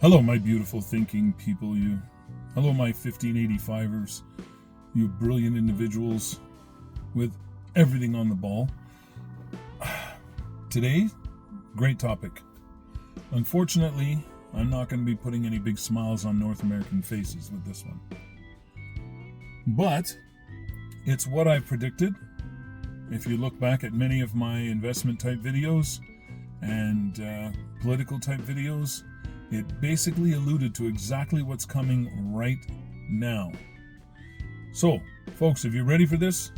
Hello, my beautiful thinking people. Hello, my 1585ers. You brilliant individuals with everything on the ball. Today, great topic. Unfortunately, I'm not going to be putting any big smiles on North American faces with this one. But it's what I predicted. If you look back at many of my investment type videos and political type videos, it basically alluded to exactly what's coming right now. So, folks, if you're ready for this,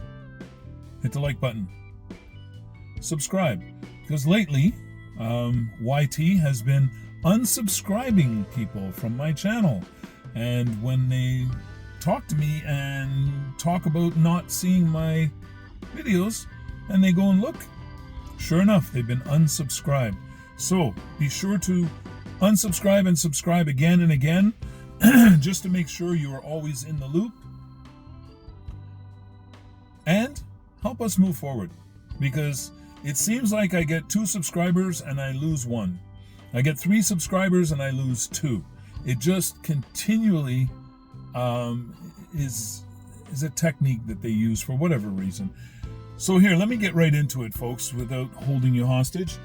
hit the like button. Subscribe, because lately, YT has been unsubscribing people from my channel. And when they talk to me and talk about not seeing my videos, and they go and look, sure enough, they've been unsubscribed. So, be sure to unsubscribe and subscribe again and again, just to make sure you are always in the loop. And help us move forward, because it seems like I get 2 subscribers and I lose 1. I get 3 subscribers and I lose 2. It just continually is a technique that they use for whatever reason. So here, let me get right into it, folks, without holding you hostage.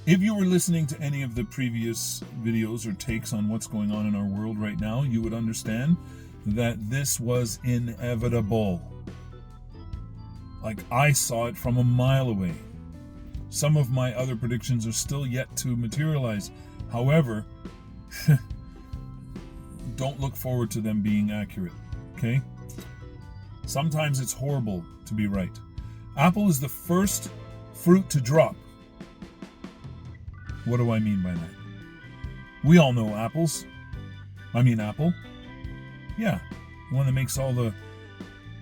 If you were listening to any of the previous videos or takes on what's going on in our world right now, you would understand that this was inevitable. Like, I saw it from a mile away. Some of my other predictions are still yet to materialize. However, don't look forward to them being accurate, okay? Sometimes it's horrible to be right. Apple is the first fruit to drop. What do I mean by that? We all know Apple. Yeah, the one that makes all the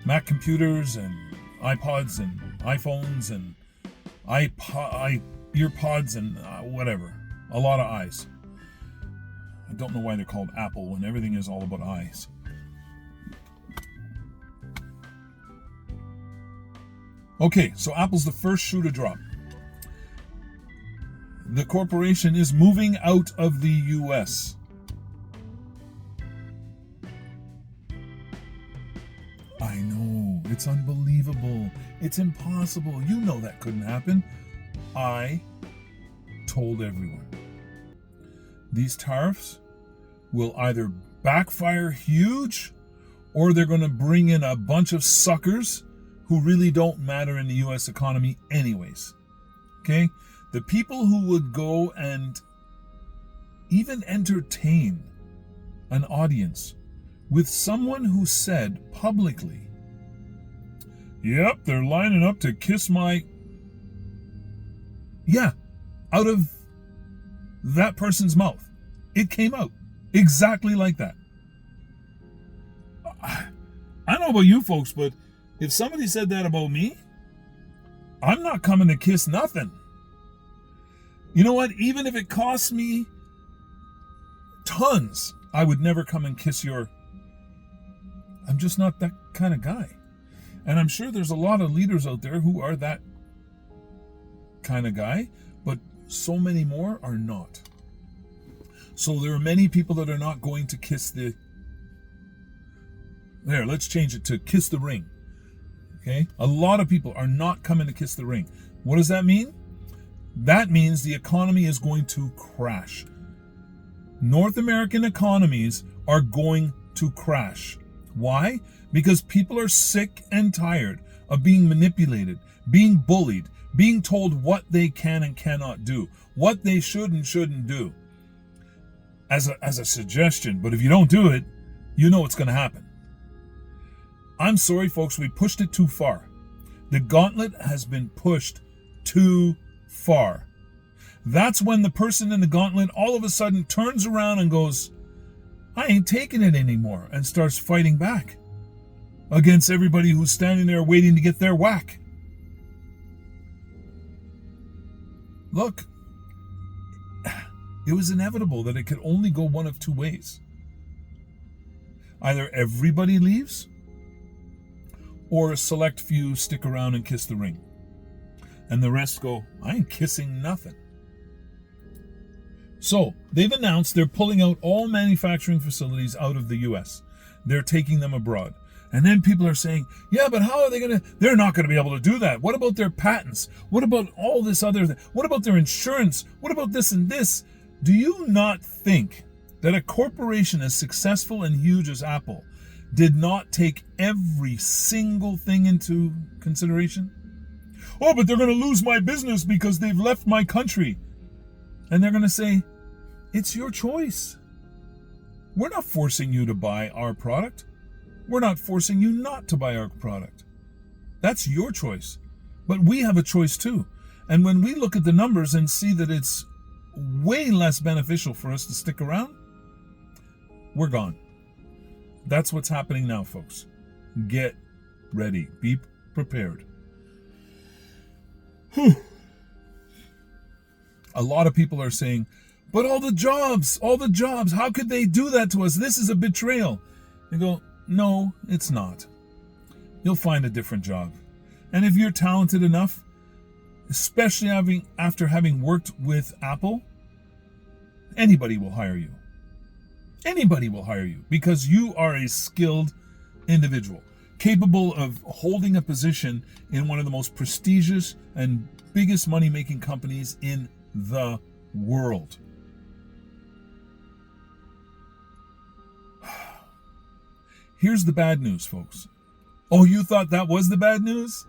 Mac computers and iPods and iPhones and earpods and whatever. A lot of eyes. I don't know why they're called Apple when everything is all about eyes. Okay, so Apple's the first shoe to drop. The corporation is moving out of the US. I know, it's unbelievable. It's impossible. You know that couldn't happen. I told everyone. These tariffs will either backfire huge, or they're going to bring in a bunch of suckers who really don't matter in the US economy anyways. Okay? The people who would go and even entertain an audience with someone who said publicly, yep, they're lining up to kiss my... Yeah, out of that person's mouth. It came out exactly like that. I don't know about you folks, but if somebody said that about me, I'm not coming to kiss nothing. You know what? Even if it costs me tons, I would never come and kiss your... I'm just not that kind of guy. And I'm sure there's a lot of leaders out there who are that kind of guy, but so many more are not. So there are many people that are not going to kiss the... There, let's change it to kiss the ring. Okay? A lot of people are not coming to kiss the ring. What does that mean? That means the economy is going to crash. North American economies are going to crash. Why? Because people are sick and tired of being manipulated, being bullied, being told what they can and cannot do, what they should and shouldn't do. As a suggestion, but if you don't do it, you know what's going to happen. I'm sorry, folks, we pushed it too far. The gauntlet has been pushed too far. That's when the person in the gauntlet all of a sudden turns around and goes, I ain't taking it anymore, and starts fighting back against everybody who's standing there waiting to get their whack. Look, it was inevitable that it could only go one of 2 ways. Either everybody leaves, or a select few stick around and kiss the ring. And the rest go, I ain't kissing nothing. So they've announced they're pulling out all manufacturing facilities out of the US. They're taking them abroad. And then people are saying, yeah, but how are they going to, they're not going to be able to do that. What about their patents? What about all this other thing? What about their insurance? What about this and this? Do you not think that a corporation as successful and huge as Apple did not take every single thing into consideration? Oh, but they're going to lose my business because they've left my country. And they're going to say, it's your choice. We're not forcing you to buy our product. We're not forcing you not to buy our product. That's your choice. But we have a choice too. And when we look at the numbers and see that it's way less beneficial for us to stick around, we're gone. That's what's happening now, folks. Get ready. Be prepared. Whew. A lot of people are saying, but all the jobs, how could they do that to us? This is a betrayal. You go, no, it's not. You'll find a different job. And if you're talented enough, especially after having worked with Apple, anybody will hire you. Anybody will hire you because you are a skilled individual, capable of holding a position in one of the most prestigious and biggest money-making companies in the world. Here's the bad news, folks. Oh, you thought that was the bad news?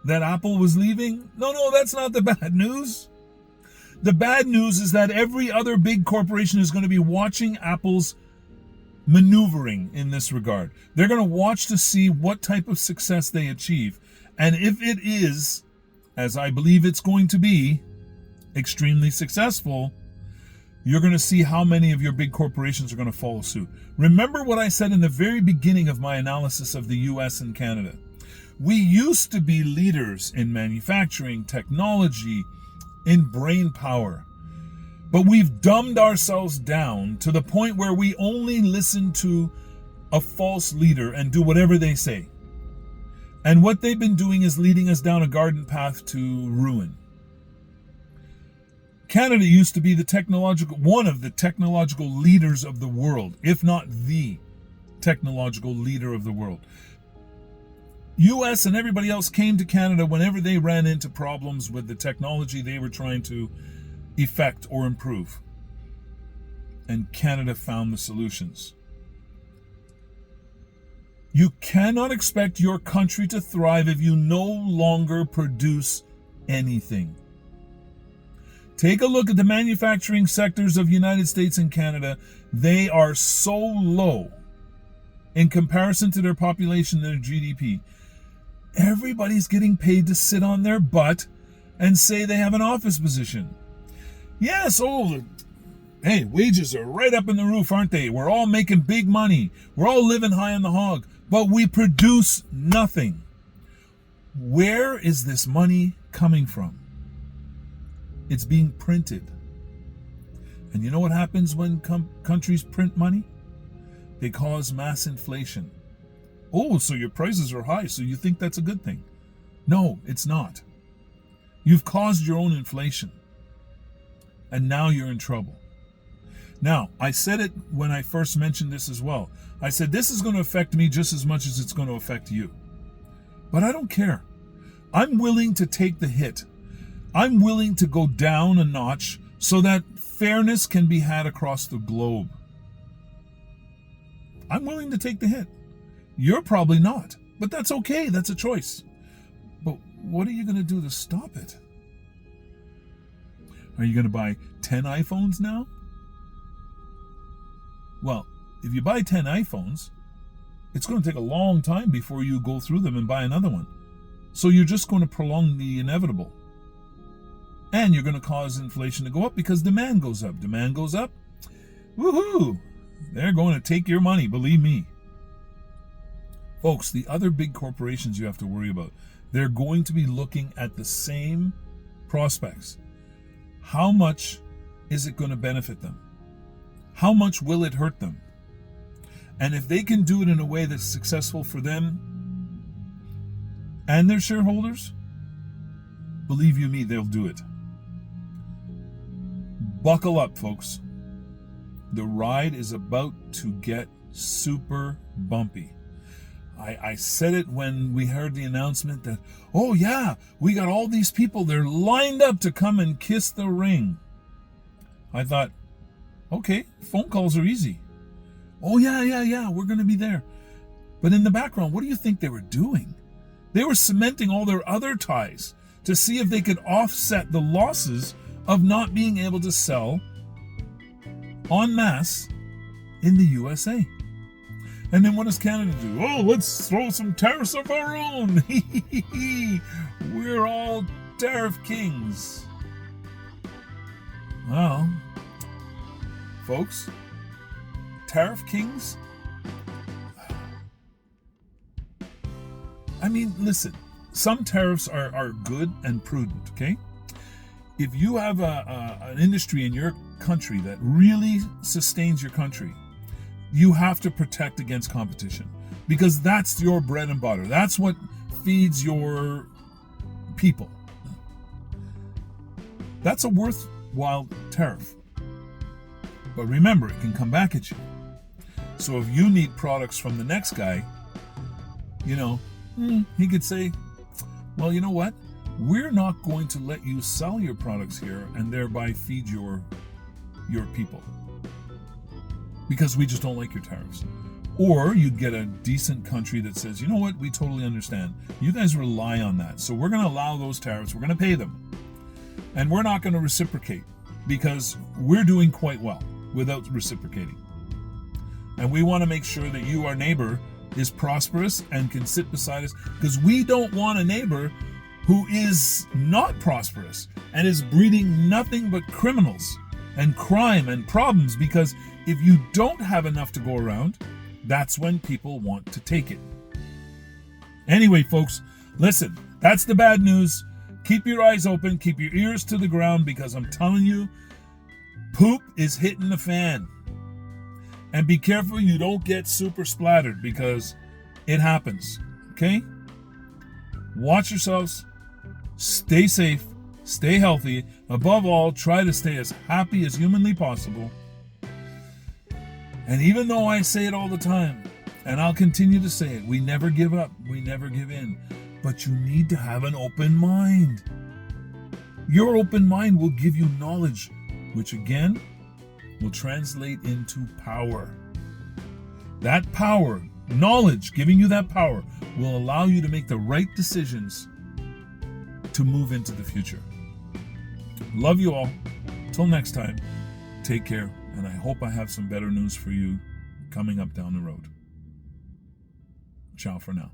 That Apple was leaving? No, that's not the bad news. The bad news is that every other big corporation is going to be watching Apple's maneuvering in this regard. They're going to watch to see what type of success they achieve. And if it is, as I believe it's going to be, extremely successful, you're going to see how many of your big corporations are going to follow suit. Remember what I said in the very beginning of my analysis of the US and Canada. We used to be leaders in manufacturing, technology, in brain power. But we've dumbed ourselves down to the point where we only listen to a false leader and do whatever they say. And what they've been doing is leading us down a garden path to ruin. Canada used to be one of the technological leaders of the world, if not the technological leader of the world. US and everybody else came to Canada whenever they ran into problems with the technology they were trying to effect or improve. And Canada found the solutions. You cannot expect your country to thrive if you no longer produce anything. Take a look at the manufacturing sectors of the United States and Canada. They are so low in comparison to their population and their GDP. Everybody's getting paid to sit on their butt and say they have an office position. Yes, hey, wages are right up in the roof, aren't they? We're all making big money. We're all living high on the hog, but we produce nothing. Where is this money coming from? It's being printed. And you know what happens when countries print money? They cause mass inflation. Oh, so your prices are high, so you think that's a good thing. No, it's not. You've caused your own inflation. And now you're in trouble. Now, I said it when I first mentioned this as well. I said this is going to affect me just as much as it's going to affect you. But I don't care. I'm willing to take the hit. I'm willing to go down a notch so that fairness can be had across the globe. I'm willing to take the hit. You're probably not, but that's okay. That's a choice. But what are you going to do to stop it? Are you going to buy 10 iPhones now? Well, if you buy 10 iPhones, it's going to take a long time before you go through them and buy another one. So you're just going to prolong the inevitable. And you're going to cause inflation to go up because demand goes up. Demand goes up. Woohoo! They're going to take your money, believe me. Folks, the other big corporations you have to worry about, they're going to be looking at the same prospects. How much is it going to benefit them? How much will it hurt them? And if they can do it in a way that's successful for them and their shareholders, believe you me, they'll do it. Buckle up, folks. The ride is about to get super bumpy. I said it when we heard the announcement that, oh yeah, we got all these people, they're lined up to come and kiss the ring. I thought, okay, phone calls are easy. Oh yeah, we're going to be there. But in the background, what do you think they were doing? They were cementing all their other ties to see if they could offset the losses of not being able to sell en masse in the USA. And then what does Canada do? Oh, let's throw some tariffs of our own. We're all tariff kings. Well, folks, tariff kings? I mean, listen, some tariffs are good and prudent, okay? If you have an industry in your country that really sustains your country, you have to protect against competition because that's your bread and butter. That's what feeds your people. That's a worthwhile tariff. But remember, it can come back at you. So if you need products from the next guy, he could say, well, you know what? We're not going to let you sell your products here and thereby feed your people because we just don't like your tariffs. Or you'd get a decent country that says, you know what? We totally understand. You guys rely on that. So we're going to allow those tariffs. We're going to pay them. And we're not going to reciprocate because we're doing quite well without reciprocating. And we want to make sure that you, our neighbor, is prosperous and can sit beside us because we don't want a neighbor who is not prosperous and is breeding nothing but criminals and crime and problems, because if you don't have enough to go around, that's when people want to take it. Anyway, folks, listen, that's the bad news. Keep your eyes open, keep your ears to the ground, because I'm telling you, poop is hitting the fan. And be careful you don't get super splattered, because it happens, okay? Watch yourselves, stay safe, stay healthy. Above all, try to stay as happy as humanly possible. And even though I say it all the time, and I'll continue to say it, we never give up, we never give in. But you need to have an open mind. Your open mind will give you knowledge, which again will translate into power. That power, knowledge, giving you that power, will allow you to make the right decisions to move into the future. Love you all. Till next time, take care, and I hope I have some better news for you coming up down the road. Ciao for now.